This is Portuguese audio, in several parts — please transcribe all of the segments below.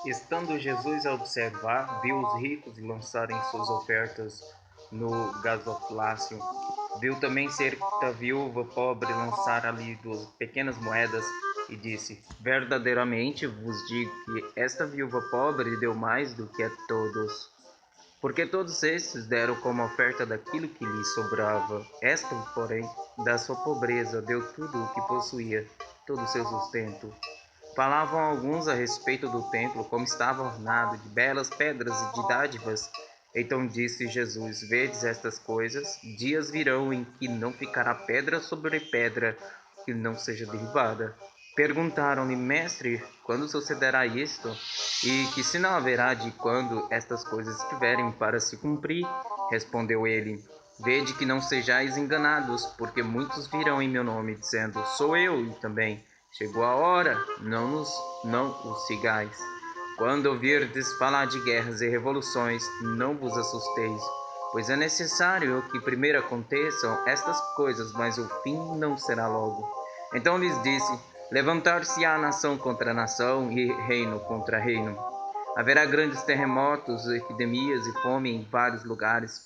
Estando Jesus a observar, viu os ricos lançarem suas ofertas no gasofilácio. Viu também certa viúva pobre lançar ali 2 pequenas moedas e disse: Verdadeiramente vos digo que esta viúva pobre deu mais do que a todos, porque todos estes deram como oferta daquilo que lhes sobrava. Esta, porém, da sua pobreza deu tudo o que possuía, todo o seu sustento. Falavam alguns a respeito do templo, como estava ornado de belas pedras e de dádivas. Então disse Jesus: Vedes estas coisas? Dias virão em que não ficará pedra sobre pedra que não seja derribada. Perguntaram-lhe: Mestre, quando sucederá isto? E que sinal haverá de quando estas coisas estiverem para se cumprir? Respondeu ele: Vede que não sejais enganados, porque muitos virão em meu nome, dizendo: Sou eu, e também chegou a hora, não os sigais. Quando ouvirdes falar de guerras e revoluções, não vos assusteis, pois é necessário que primeiro aconteçam estas coisas, mas o fim não será logo. Então lhes disse: Levantar-se-á nação contra nação e reino contra reino. Haverá grandes terremotos, epidemias e fome em vários lugares,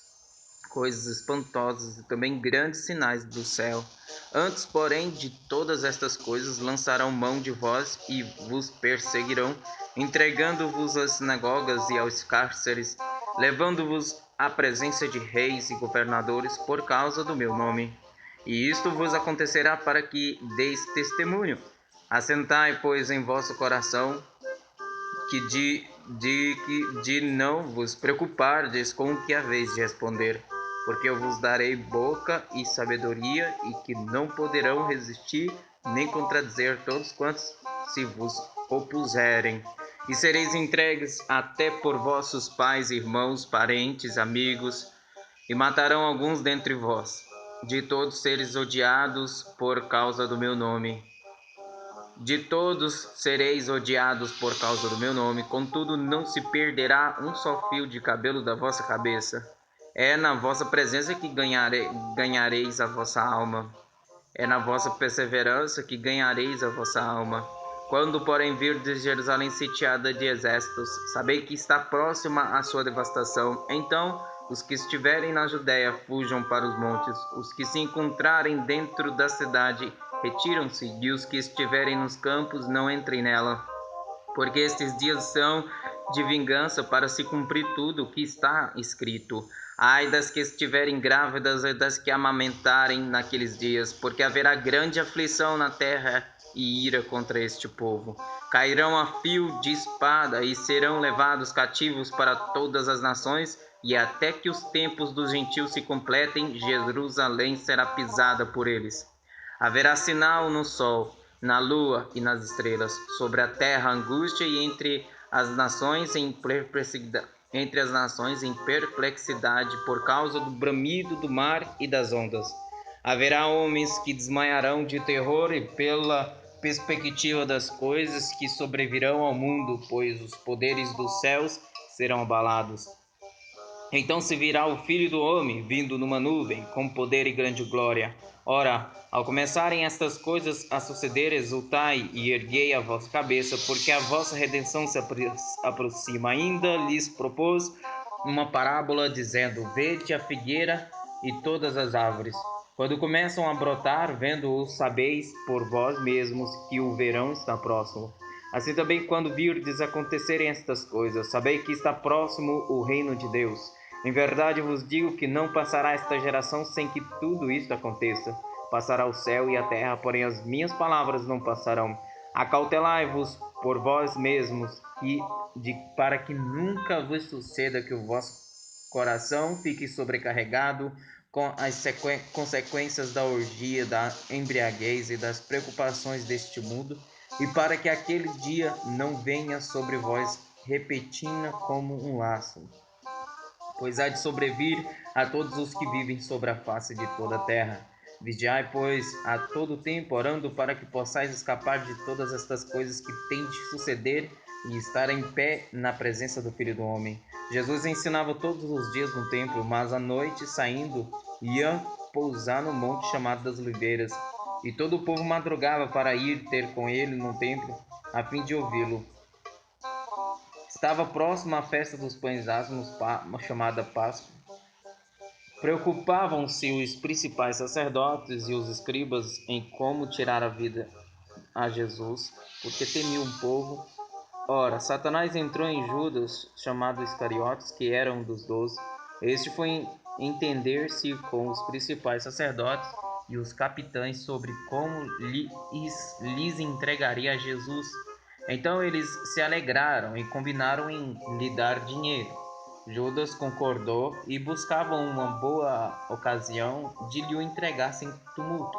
coisas espantosas e também grandes sinais do céu. Antes, porém, de todas estas coisas, lançarão mão de vós e vos perseguirão, entregando-vos às sinagogas e aos cárceres, levando-vos à presença de reis e governadores por causa do meu nome. E isto vos acontecerá para que deis testemunho. Assentai, pois, em vosso coração de não vos preocupardes com o que haveis de responder, porque eu vos darei boca e sabedoria, e que não poderão resistir nem contradizer todos quantos se vos opuserem. E sereis entregues até por vossos pais, irmãos, parentes, amigos, e matarão alguns dentre vós. De todos seres odiados por causa do meu nome. De todos sereis odiados por causa do meu nome, contudo não se perderá um só fio de cabelo da vossa cabeça. É na vossa presença que ganhareis a vossa alma. É na vossa perseverança que ganhareis a vossa alma. Quando, porém, virdes Jerusalém sitiada de exércitos, sabei que está próxima a sua devastação. Então, os que estiverem na Judéia fujam para os montes. Os que se encontrarem dentro da cidade retiram-se, e os que estiverem nos campos não entrem nela. Porque estes dias são de vingança para se cumprir tudo o que está escrito. Ai das que estiverem grávidas e das que amamentarem naqueles dias, porque haverá grande aflição na terra e ira contra este povo. Cairão a fio de espada e serão levados cativos para todas as nações, e até que os tempos dos gentios se completem, Jerusalém será pisada por eles. Haverá sinal no sol, na lua e nas estrelas, sobre a terra angústia e entre as nações em perplexidade por causa do bramido do mar e das ondas. Haverá homens que desmaiarão de terror e pela perspectiva das coisas que sobrevirão ao mundo, pois os poderes dos céus serão abalados. Então se virá o Filho do Homem, vindo numa nuvem, com poder e grande glória. Ora, ao começarem estas coisas a suceder, exultai e erguei a vossa cabeça, porque a vossa redenção se aproxima. Ainda lhes propôs uma parábola, dizendo: Vede a figueira e todas as árvores. Quando começam a brotar, vendo-o, sabeis por vós mesmos que o verão está próximo. Assim também, quando virdes acontecerem estas coisas, sabei que está próximo o reino de Deus. Em verdade vos digo que não passará esta geração sem que tudo isto aconteça. Passará o céu e a terra, porém as minhas palavras não passarão. Acautelai-vos por vós mesmos, para que nunca vos suceda que o vosso coração fique sobrecarregado com as consequências da orgia, da embriaguez e das preocupações deste mundo, e para que aquele dia não venha sobre vós repentina como um laço, pois há de sobrevir a todos os que vivem sobre a face de toda a terra. Vigiai, pois, a todo tempo, orando para que possais escapar de todas estas coisas que têm de suceder e estar em pé na presença do Filho do Homem. Jesus ensinava todos os dias no templo, mas à noite, saindo, ia pousar no monte chamado das Oliveiras, e todo o povo madrugava para ir ter com ele no templo, a fim de ouvi-lo. Estava próxima a festa dos pães asmos, chamada Páscoa. Preocupavam-se os principais sacerdotes e os escribas em como tirar a vida a Jesus, porque temiam o povo. Ora, Satanás entrou em Judas, chamado Iscariotes, que era um dos 12. Este foi entender-se com os principais sacerdotes e os capitães sobre como lhes entregaria a Jesus. Então eles se alegraram e combinaram em lhe dar dinheiro. Judas concordou e buscavam uma boa ocasião de lhe o entregar sem tumulto.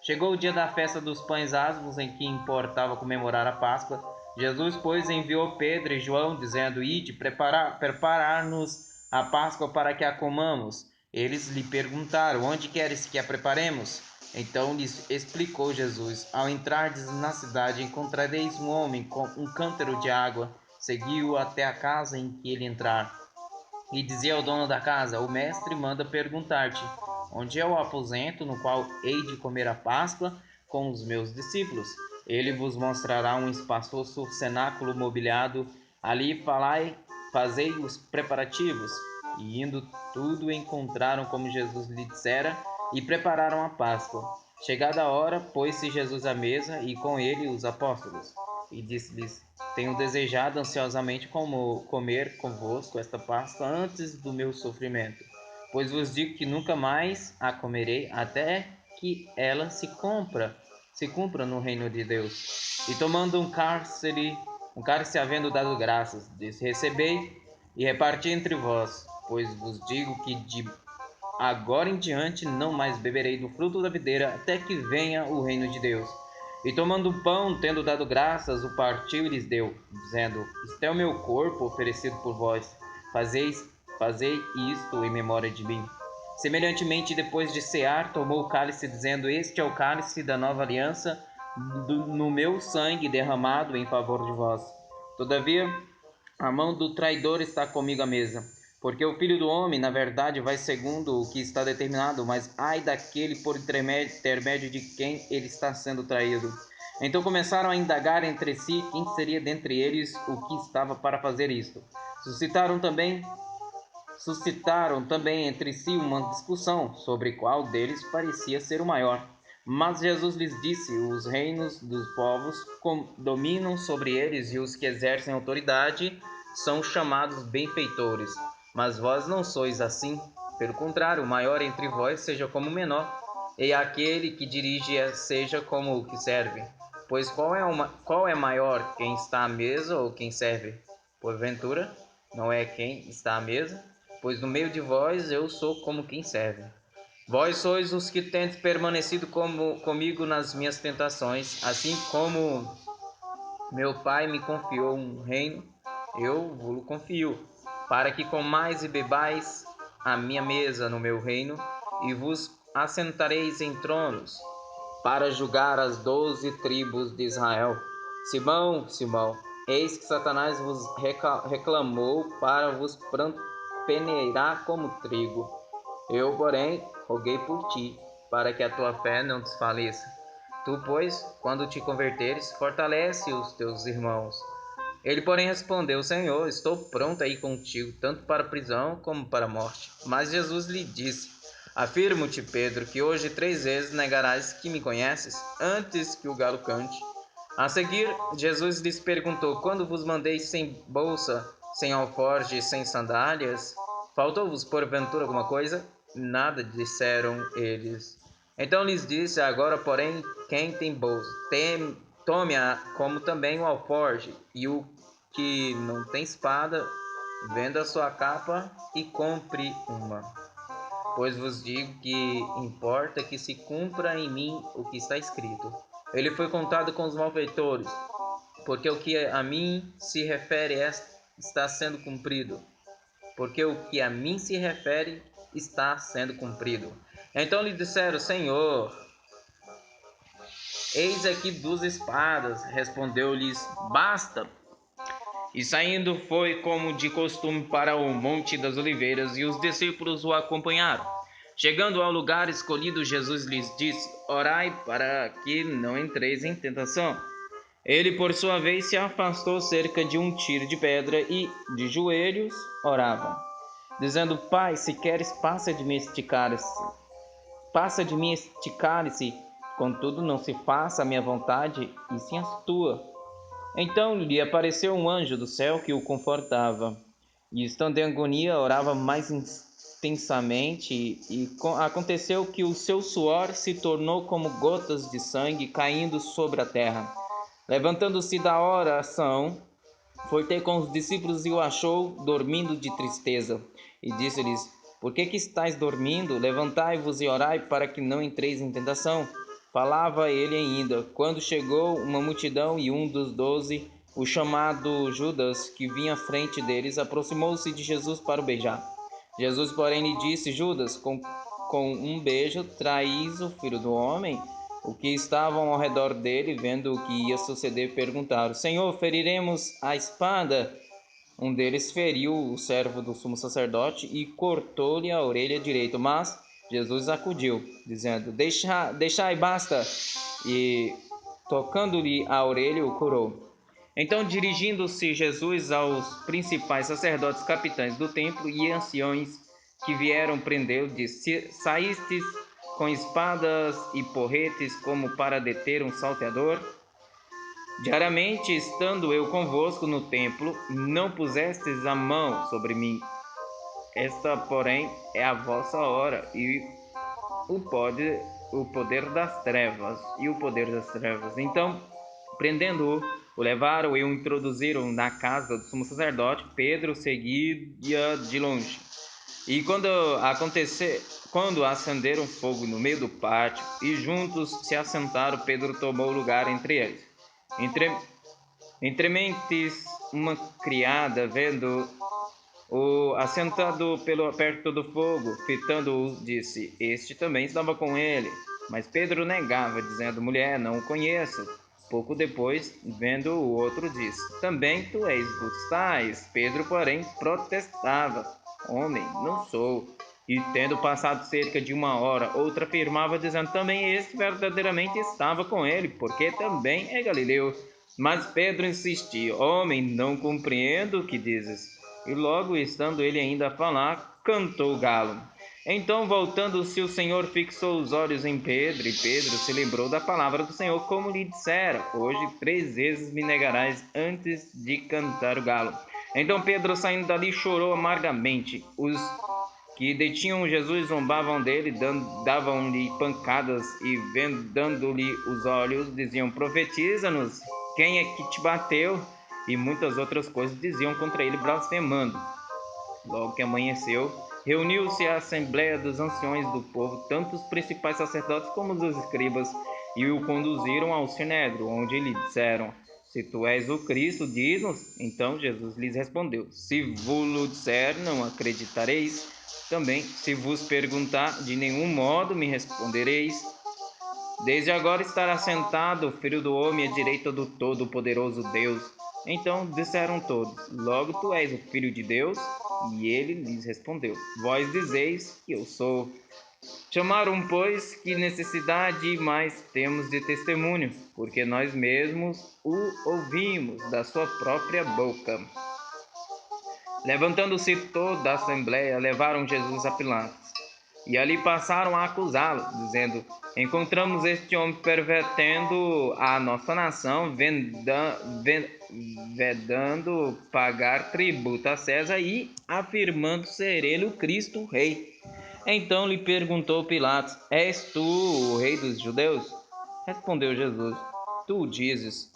Chegou o dia da festa dos pães asmos, em que importava comemorar a Páscoa. Jesus, pois, enviou Pedro e João, dizendo: Ide, preparar-nos a Páscoa para que a comamos. Eles lhe perguntaram: Onde queres que a preparemos? Então lhes explicou Jesus: Ao entrardes na cidade, encontrareis um homem com um cântaro de água. Segui-o até a casa em que ele entrar. E dizia ao dono da casa: O mestre manda perguntar-te: Onde é o aposento no qual hei de comer a Páscoa com os meus discípulos? Ele vos mostrará um espaçoso cenáculo mobiliado. Ali fazei os preparativos. E indo tudo encontraram como Jesus lhe dissera e prepararam a Páscoa. Chegada a hora, pôs-se Jesus à mesa e com ele os apóstolos. E disse-lhes: Tenho desejado ansiosamente comer convosco esta Páscoa antes do meu sofrimento, pois vos digo que nunca mais a comerei até que ela se cumpra no reino de Deus. E tomando um cálice havendo dado graças, disse: Recebei e reparti entre vós, pois vos digo que de agora em diante não mais beberei do fruto da videira até que venha o reino de Deus. E tomando o pão, tendo dado graças, o partiu e lhes deu, dizendo: Isto é o meu corpo oferecido por vós. Fazei isto em memória de mim. Semelhantemente, depois de cear, tomou o cálice, dizendo: Este é o cálice da nova aliança, no meu sangue derramado em favor de vós. Todavia, a mão do traidor está comigo à mesa. Porque o Filho do Homem, na verdade, vai segundo o que está determinado, mas ai daquele por intermédio de quem ele está sendo traído. Então começaram a indagar entre si quem seria dentre eles o que estava para fazer isto. Suscitaram também entre si uma discussão sobre qual deles parecia ser o maior. Mas Jesus lhes disse: Os reinos dos povos dominam sobre eles, e os que exercem autoridade são chamados benfeitores. Mas vós não sois assim. Pelo contrário, o maior entre vós seja como o menor, e aquele que dirige seja como o que serve. Pois qual é maior, quem está à mesa ou quem serve? Porventura, não é quem está à mesa? Pois no meio de vós eu sou como quem serve. Vós sois os que tendes permanecido comigo nas minhas tentações, assim como meu Pai me confiou um reino, eu vos confio, para que comais e bebais à minha mesa no meu reino, e vos assentareis em tronos, para julgar as 12 tribos de Israel. Simão, Simão, eis que Satanás vos reclamou para vos peneirar como trigo. Eu, porém, roguei por ti, para que a tua fé não desfaleça. Tu, pois, quando te converteres, fortalece os teus irmãos. Ele, porém, respondeu: Senhor, estou pronto a ir contigo, tanto para a prisão como para a morte. Mas Jesus lhe disse: Afirmo-te, Pedro, que hoje 3 vezes negarás que me conheces, antes que o galo cante. A seguir, Jesus lhes perguntou: Quando vos mandei sem bolsa, sem alforje, sem sandálias, faltou-vos porventura alguma coisa? Nada, disseram eles. Então lhes disse: Agora, porém, quem tem bolsa, tome-a como também o alforje, e o que não tem espada, venda sua capa e compre uma. Pois vos digo que importa que se cumpra em mim o que está escrito. Ele foi contado com os malfeitores, porque o que a mim se refere está sendo cumprido. Porque o que a mim se refere está sendo cumprido. Então lhe disseram: Senhor, eis aqui 2 espadas. Respondeu-lhes: Basta. E saindo foi como de costume para o Monte das Oliveiras, e os discípulos o acompanharam. Chegando ao lugar escolhido, Jesus lhes disse: Orai para que não entreis em tentação. Ele, por sua vez, se afastou cerca de um tiro de pedra e, de joelhos, orava, dizendo: Pai, se queres, passa de mim este cálice. Passa de mim este cálice, contudo não se faça a minha vontade, e sim a tua. Então lhe apareceu um anjo do céu que o confortava, e estando em agonia, orava mais intensamente, e aconteceu que o seu suor se tornou como gotas de sangue caindo sobre a terra. Levantando-se da oração, foi ter com os discípulos e o achou dormindo de tristeza. E disse-lhes: Por que estáis dormindo? Levantai-vos e orai para que não entreis em tentação. Falava ele ainda, quando chegou uma multidão e um dos 12, o chamado Judas, que vinha à frente deles, aproximou-se de Jesus para o beijar. Jesus, porém, lhe disse: Judas, com um beijo traís o Filho do Homem? Os que estavam ao redor dele, vendo o que ia suceder, perguntaram: Senhor, feriremos a espada? Um deles feriu o servo do sumo sacerdote e cortou-lhe a orelha direita. Mas Jesus acudiu, dizendo: Deixai, basta. E, tocando-lhe a orelha, o curou. Então, dirigindo-se Jesus aos principais sacerdotes, capitães do templo e anciões que vieram prendê-lo, disse: Saístes com espadas e porretes como para deter um salteador? Diariamente, estando eu convosco no templo, não pusestes a mão sobre mim. Esta, porém, é a vossa hora e o poder das trevas. Então, prendendo-o, o levaram e o introduziram na casa do sumo sacerdote. Pedro seguia de longe. E quando acenderam fogo no meio do pátio e juntos se assentaram, Pedro tomou lugar entre eles. Entre mentes, uma criada, vendo-o assentado perto do fogo, fitando-o, disse: Este também estava com ele. Mas Pedro negava, dizendo: Mulher, não o conheço. Pouco depois, vendo o outro, disse: Também tu és dos tais. Pedro, porém, protestava: Homem, não sou. E tendo passado cerca de uma hora, outra afirmava, dizendo: Também este verdadeiramente estava com ele, porque também é galileu. Mas Pedro insistia: Homem, não compreendo o que dizes. E logo, estando ele ainda a falar, cantou o galo. Então, voltando-se, o Senhor fixou os olhos em Pedro, e Pedro se lembrou da palavra do Senhor, como lhe dissera: Hoje 3 vezes me negarás antes de cantar o galo. Então Pedro, saindo dali, chorou amargamente. Os que detinham Jesus zombavam dele, davam-lhe pancadas e, vendando-lhe os olhos, diziam: Profetiza-nos, quem é que te bateu? E muitas outras coisas diziam contra ele, blasfemando. Logo que amanheceu, reuniu-se a assembléia dos anciões do povo, tanto os principais sacerdotes como os escribas, e o conduziram ao sinédrio, onde lhe disseram: Se tu és o Cristo, diz-nos. Então Jesus lhes respondeu: Se vos disser, não acreditareis. Também, se vos perguntar, de nenhum modo me respondereis. Desde agora estará sentado o Filho do Homem à direita do Todo-Poderoso Deus. Então disseram todos: Logo tu és o Filho de Deus? E ele lhes respondeu: Vós dizeis que eu sou. Chamaram, pois, que necessidade mais temos de testemunho, porque nós mesmos o ouvimos da sua própria boca. Levantando-se toda a assembléia, levaram Jesus a Pilatos. E ali passaram a acusá-lo, dizendo: Encontramos este homem pervertendo a nossa nação, vedando pagar tributo a César e afirmando ser ele o Cristo, o rei. Então lhe perguntou Pilatos: És tu o rei dos judeus? Respondeu Jesus: Tu o dizes.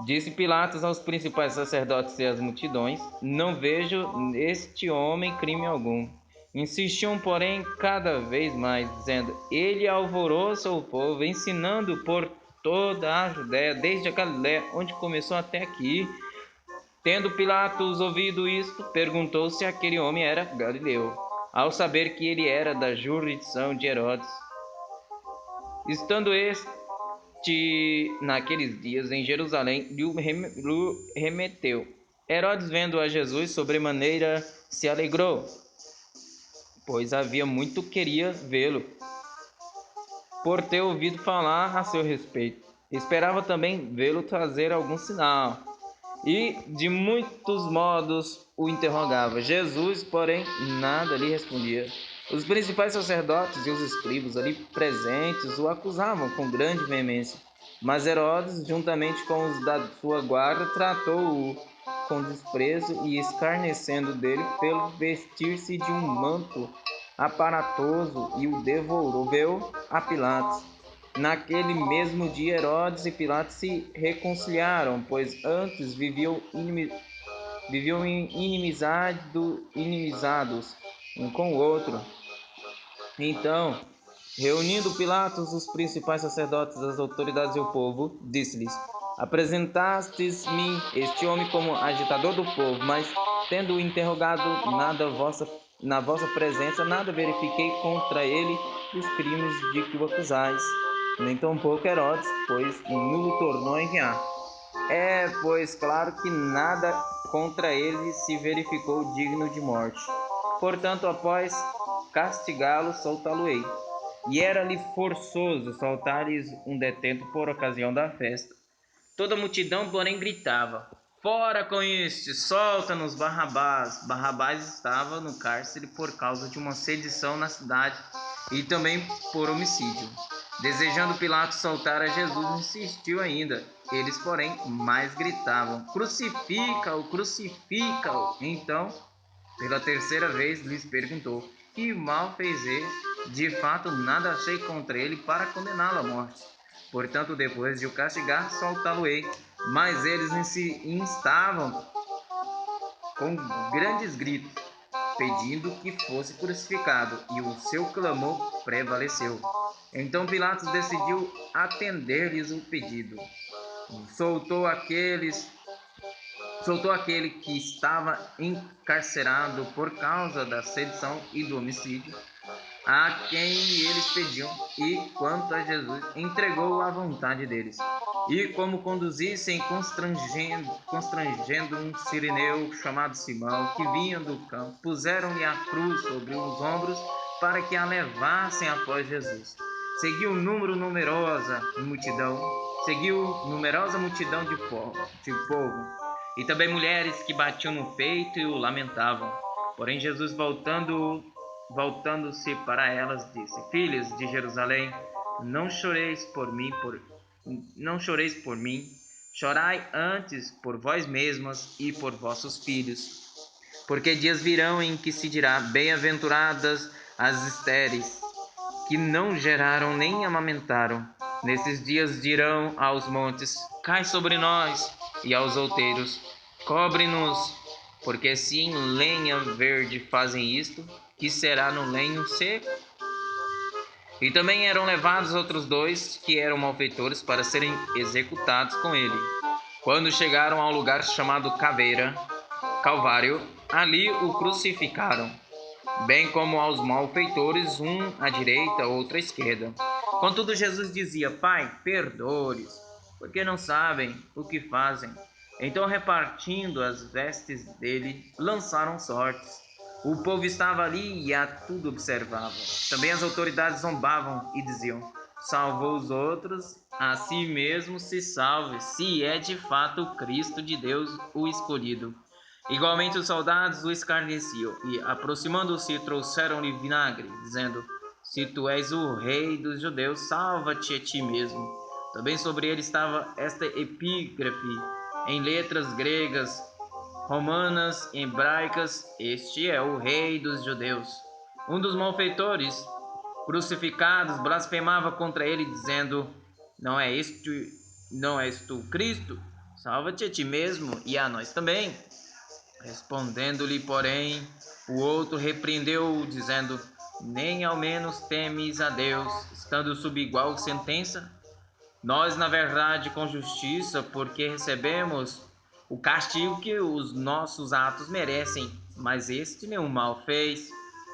Disse Pilatos aos principais sacerdotes e às multidões: Não vejo neste homem crime algum. Insistiam, porém, cada vez mais, dizendo: Ele alvoroça o povo, ensinando por toda a Judéia, desde a Galiléia, onde começou até aqui. Tendo Pilatos ouvido isto, perguntou se aquele homem era galileu, ao saber que ele era da jurisdição de Herodes. Estando naqueles dias em Jerusalém, lhe remeteu. Herodes, vendo a Jesus, sobremaneira se alegrou, pois havia muito queria vê-lo, por ter ouvido falar a seu respeito. Esperava também vê-lo trazer algum sinal, e de muitos modos o interrogava. Jesus, porém, nada lhe respondia. Os principais sacerdotes e os escribas ali presentes o acusavam com grande veemência. Mas Herodes, juntamente com os da sua guarda, tratou-o com desprezo e, escarnecendo dele, pelo vestir-se de um manto aparatoso e o devolveu a Pilatos. Naquele mesmo dia, Herodes e Pilatos se reconciliaram, pois antes viviam inimizados um com o outro. Então, reunindo Pilatos os principais sacerdotes, as autoridades e o povo, disse-lhes: Apresentastes-me este homem como agitador do povo, mas tendo-o interrogado na vossa presença, nada verifiquei contra ele dos crimes de que o acusais. Nem tampouco Herodes, pois nulo tornou a enviar. É, pois, claro que nada contra ele se verificou digno de morte. Portanto, após castigá-lo, soltá-lo-ei. E era-lhe forçoso soltar-lhes um detento por ocasião da festa. Toda a multidão, porém, gritava: Fora com este, solta-nos Barrabás. Barrabás estava no cárcere por causa de uma sedição na cidade e também por homicídio. Desejando Pilatos soltar a Jesus, insistiu ainda. Eles, porém, mais gritavam: Crucifica-o, crucifica-o. Então, pela terceira vez, lhes perguntou: Que mal fez ele? De fato, nada achei contra ele para condená-lo à morte. Portanto, depois de o castigar, soltá-lo-ei. Mas eles instavam com grandes gritos, pedindo que fosse crucificado, e o seu clamor prevaleceu. Então Pilatos decidiu atender-lhes o pedido. Soltou aquele que estava encarcerado por causa da sedição e do homicídio, a quem eles pediam, e quanto a Jesus, entregou-o à vontade deles. E como conduzissem, constrangendo um sirineu chamado Simão, que vinha do campo, puseram-lhe a cruz sobre os ombros para que a levassem após Jesus. Seguiu numerosa multidão de povo, e também mulheres que batiam no peito e o lamentavam. Porém Jesus, voltando-se para elas, disse: Filhas de Jerusalém, não choreis por mim, chorai antes por vós mesmas e por vossos filhos. Porque dias virão em que se dirá: Bem-aventuradas as estéreis, que não geraram nem amamentaram. Nesses dias dirão aos montes: Cai sobre nós, e aos outeiros: Cobre-nos. Porque se em lenha verde fazem isto, que será no lenho seco? E também eram levados outros dois, que eram malfeitores, para serem executados com ele. Quando chegaram ao lugar chamado Calvário, ali o crucificaram, bem como aos malfeitores, um à direita, outro à esquerda. Contudo, Jesus dizia: Pai, perdoe-lhes, porque não sabem o que fazem. Então, repartindo as vestes dele, lançaram sortes. O povo estava ali e a tudo observava. Também as autoridades zombavam e diziam: Salvou os outros, a si mesmo se salve, se é de fato o Cristo de Deus, o escolhido. Igualmente os soldados o escarneciam, e, aproximando-se, trouxeram-lhe vinagre, dizendo: Se tu és o rei dos judeus, salva-te a ti mesmo. Também sobre ele estava esta epígrafe, em letras gregas, romanas e hebraicas: Este é o rei dos judeus. Um dos malfeitores crucificados blasfemava contra ele, dizendo: Não és tu Cristo? Salva-te a ti mesmo e a nós também. Respondendo-lhe, porém, o outro repreendeu-o, dizendo: Nem ao menos temes a Deus, estando sob igual sentença? Nós, na verdade, com justiça, porque recebemos o castigo que os nossos atos merecem, mas este nenhum mal fez.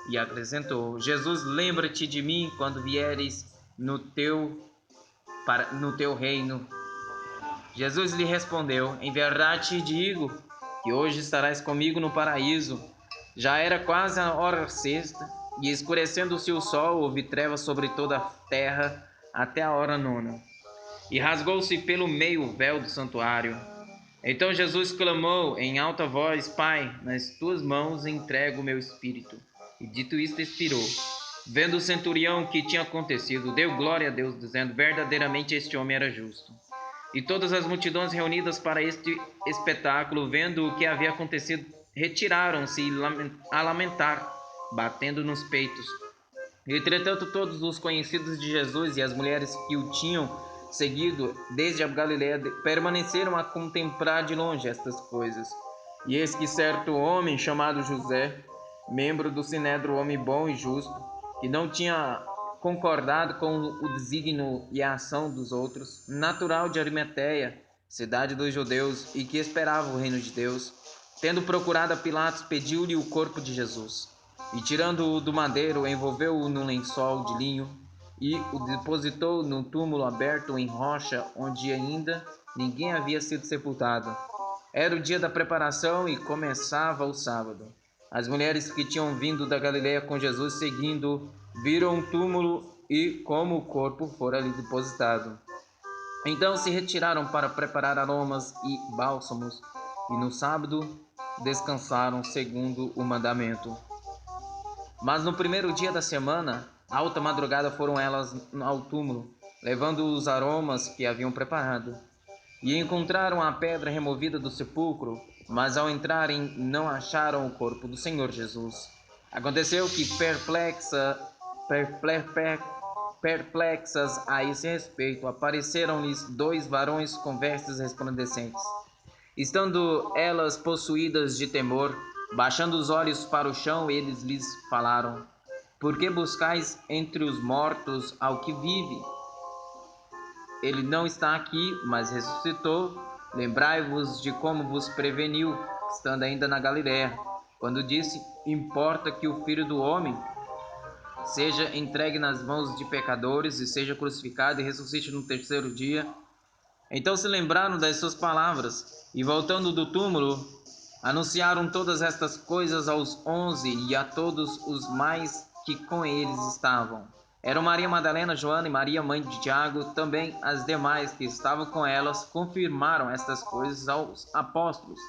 E acrescentou: Jesus, lembra-te de mim quando vieres no teu reino. Jesus lhe respondeu: Em verdade te digo que hoje estarás comigo no paraíso. Já era quase a hora sexta, e escurecendo-se o sol, houve trevas sobre toda a terra até a hora nona. e rasgou-se pelo meio o véu do santuário. Então Jesus clamou em alta voz: Pai, nas tuas mãos entrego o meu espírito. E dito isto, expirou. Vendo o centurião o que tinha acontecido, deu glória a Deus, dizendo: verdadeiramente este homem era justo. E todas as multidões reunidas para este espetáculo, vendo o que havia acontecido, retiraram-se a lamentar, batendo nos peitos. Entretanto, todos os conhecidos de Jesus e as mulheres que o tinham seguido desde a Galiléia permaneceram a contemplar de longe estas coisas. E eis que certo homem chamado José, membro do Sinédrio, homem bom e justo, que não tinha concordado com o desígnio e a ação dos outros, natural de Arimateia, cidade dos judeus, e que esperava o reino de Deus, tendo procurado a Pilatos, pediu-lhe o corpo de Jesus. E tirando-o do madeiro, envolveu-o num lençol de linho e o depositou num túmulo aberto em rocha, onde ainda ninguém havia sido sepultado. Era o dia da preparação e começava o sábado. As mulheres que tinham vindo da Galiléia com Jesus seguindo, viram o túmulo e como o corpo fora ali depositado. Então se retiraram para preparar aromas e bálsamos, e no sábado descansaram segundo o mandamento. Mas no primeiro dia da semana, alta madrugada, foram elas ao túmulo, levando os aromas que haviam preparado. E encontraram a pedra removida do sepulcro, mas ao entrarem não acharam o corpo do Senhor Jesus. Aconteceu que perplexas a esse respeito, apareceram-lhes dois varões com vestes resplandecentes. Estando elas possuídas de temor, baixando os olhos para o chão, eles lhes falaram: Por que buscais entre os mortos ao que vive? Ele não está aqui, mas ressuscitou. Lembrai-vos de como vos preveniu, estando ainda na Galiléia, quando disse: Importa que o Filho do Homem seja entregue nas mãos de pecadores e seja crucificado e ressuscite no terceiro dia. Então se lembraram das suas palavras e, voltando do túmulo, anunciaram todas estas coisas aos 11 e a todos os mais que com eles estavam. Eram Maria Madalena, Joana e Maria, mãe de Tiago. Também as demais que estavam com elas confirmaram estas coisas aos apóstolos.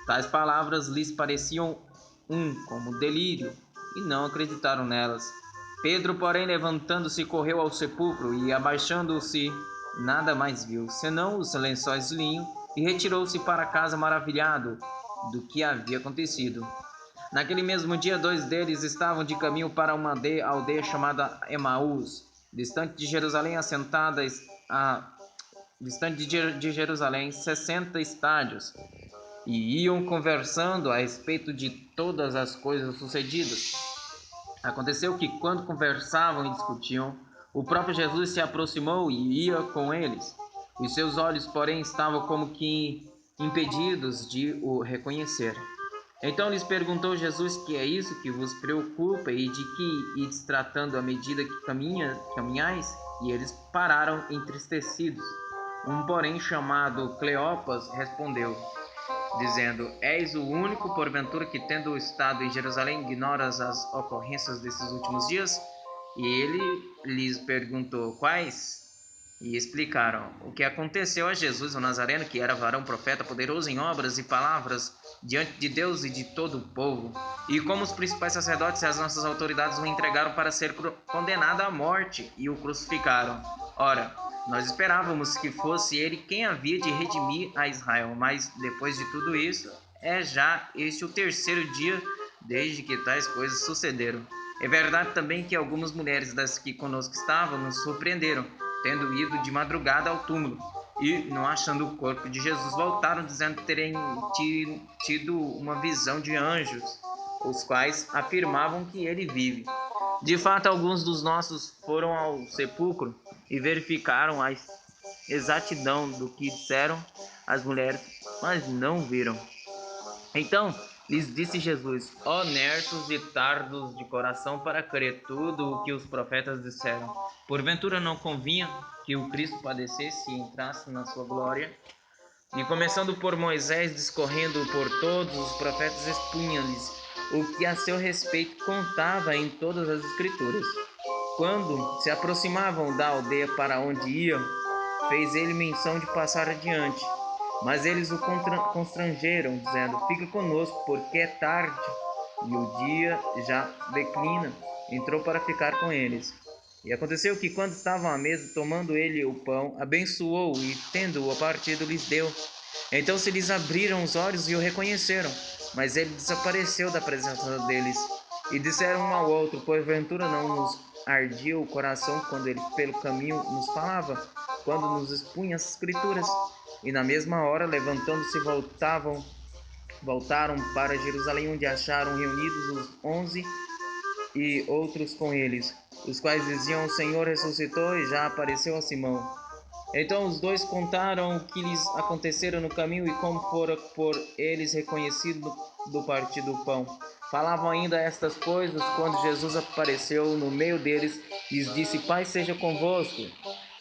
Tais palavras lhes pareciam como delírio e não acreditaram nelas. Pedro, porém, levantando-se, correu ao sepulcro e, abaixando-se, nada mais viu, senão os lençóis de linho, e retirou-se para casa maravilhado do que havia acontecido. Naquele mesmo dia, dois deles estavam de caminho para uma aldeia chamada Emaús, distante de Jerusalém, distante de Jerusalém, 60 estádios, e iam conversando a respeito de todas as coisas sucedidas. Aconteceu que, quando conversavam e discutiam, o próprio Jesus se aproximou e ia com eles. Os seus olhos, porém, estavam como que impedidos de o reconhecer. Então lhes perguntou Jesus: que é isso que vos preocupa e de que ides tratando à medida que caminhais? E eles pararam entristecidos. Um, porém, chamado Cleopas, respondeu, dizendo: És o único, porventura, que, tendo estado em Jerusalém, ignoras as ocorrências desses últimos dias? E ele lhes perguntou: Quais? E explicaram o que aconteceu a Jesus, o Nazareno, que era varão profeta, poderoso em obras e palavras diante de Deus e de todo o povo, e como os principais sacerdotes e as nossas autoridades o entregaram para ser condenado à morte e o crucificaram. Ora, nós esperávamos que fosse ele quem havia de redimir a Israel, mas depois de tudo isso, é já este o terceiro dia desde que tais coisas sucederam. É verdade também que algumas mulheres das que conosco estavam nos surpreenderam, tendo ido de madrugada ao túmulo, e, não achando o corpo de Jesus, voltaram dizendo terem tido uma visão de anjos, os quais afirmavam que ele vive. De fato, alguns dos nossos foram ao sepulcro e verificaram a exatidão do que disseram as mulheres, mas não viram. Então lhes disse Jesus: Ó nertos e tardos de coração para crer tudo o que os profetas disseram. Porventura não convinha que o Cristo padecesse e entrasse na sua glória? E começando por Moisés, discorrendo por todos os profetas, expunha-lhes o que a seu respeito contava em todas as Escrituras. Quando se aproximavam da aldeia para onde iam, fez ele menção de passar adiante. Mas eles o constrangeram, dizendo: Fica conosco, porque é tarde e o dia já declina. Entrou para ficar com eles. E aconteceu que, quando estavam à mesa, tomando ele o pão, abençoou e, tendo-o partido, lhes deu. Então se lhes abriram os olhos e o reconheceram, mas ele desapareceu da presença deles. E disseram um ao outro: Porventura não nos ardia o coração quando ele pelo caminho nos falava, quando nos expunha as Escrituras? E na mesma hora, levantando-se, voltaram para Jerusalém, onde acharam reunidos os 11 e outros com eles, os quais diziam: O Senhor ressuscitou e já apareceu a Simão. Então os dois contaram o que lhes acontecera no caminho e como fora por eles reconhecido do partir do pão. Falavam ainda estas coisas quando Jesus apareceu no meio deles e lhes disse: Paz seja convosco.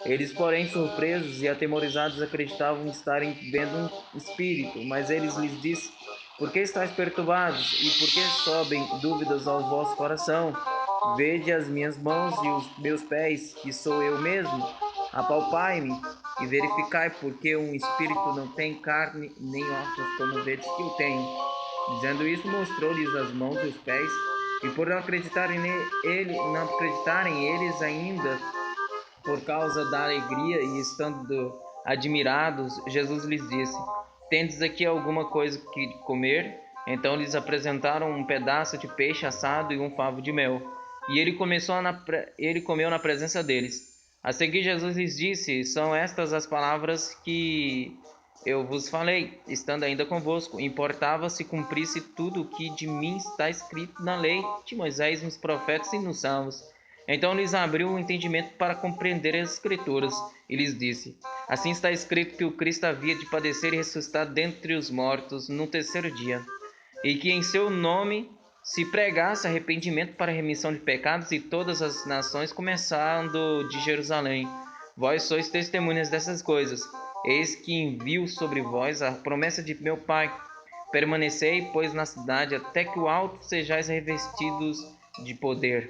Eles, porém, surpresos e atemorizados, acreditavam estarem vendo um espírito, mas eles lhes disse: Por que estáis perturbados e por que sobem dúvidas ao vosso coração? Vede as minhas mãos e os meus pés, que sou eu mesmo. Apalpai-me e verificai, porque um espírito não tem carne nem ossos, como vedes que eu tenho. Dizendo isso, mostrou-lhes as mãos e os pés, e por não acreditarem eles ainda, por causa da alegria e estando admirados, Jesus lhes disse: Tendes aqui alguma coisa que comer? Então lhes apresentaram um pedaço de peixe assado e um favo de mel. E ele comeu na presença deles. A seguir, Jesus lhes disse: São estas as palavras que eu vos falei, estando ainda convosco. Importava se cumprisse tudo o que de mim está escrito na lei de Moisés, nos profetas e nos salmos. Então lhes abriu o entendimento para compreender as Escrituras, e lhes disse: Assim está escrito que o Cristo havia de padecer e ressuscitar dentre os mortos no terceiro dia, e que em seu nome se pregasse arrependimento para a remissão de pecados e todas as nações, começando de Jerusalém. Vós sois testemunhas dessas coisas. Eis que envio sobre vós a promessa de meu Pai. Permanecei, pois, na cidade, até que o alto sejais revestidos de poder.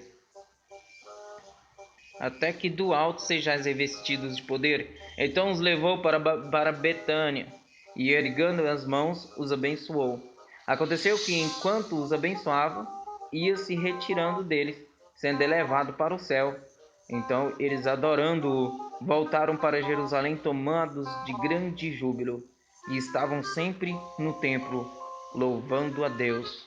Até que do alto sejais revestidos de poder. Então os levou para Betânia, e erguendo as mãos, os abençoou. Aconteceu que, enquanto os abençoava, ia se retirando deles, sendo elevado para o céu. Então eles, adorando-o, voltaram para Jerusalém, tomados de grande júbilo, e estavam sempre no templo, louvando a Deus.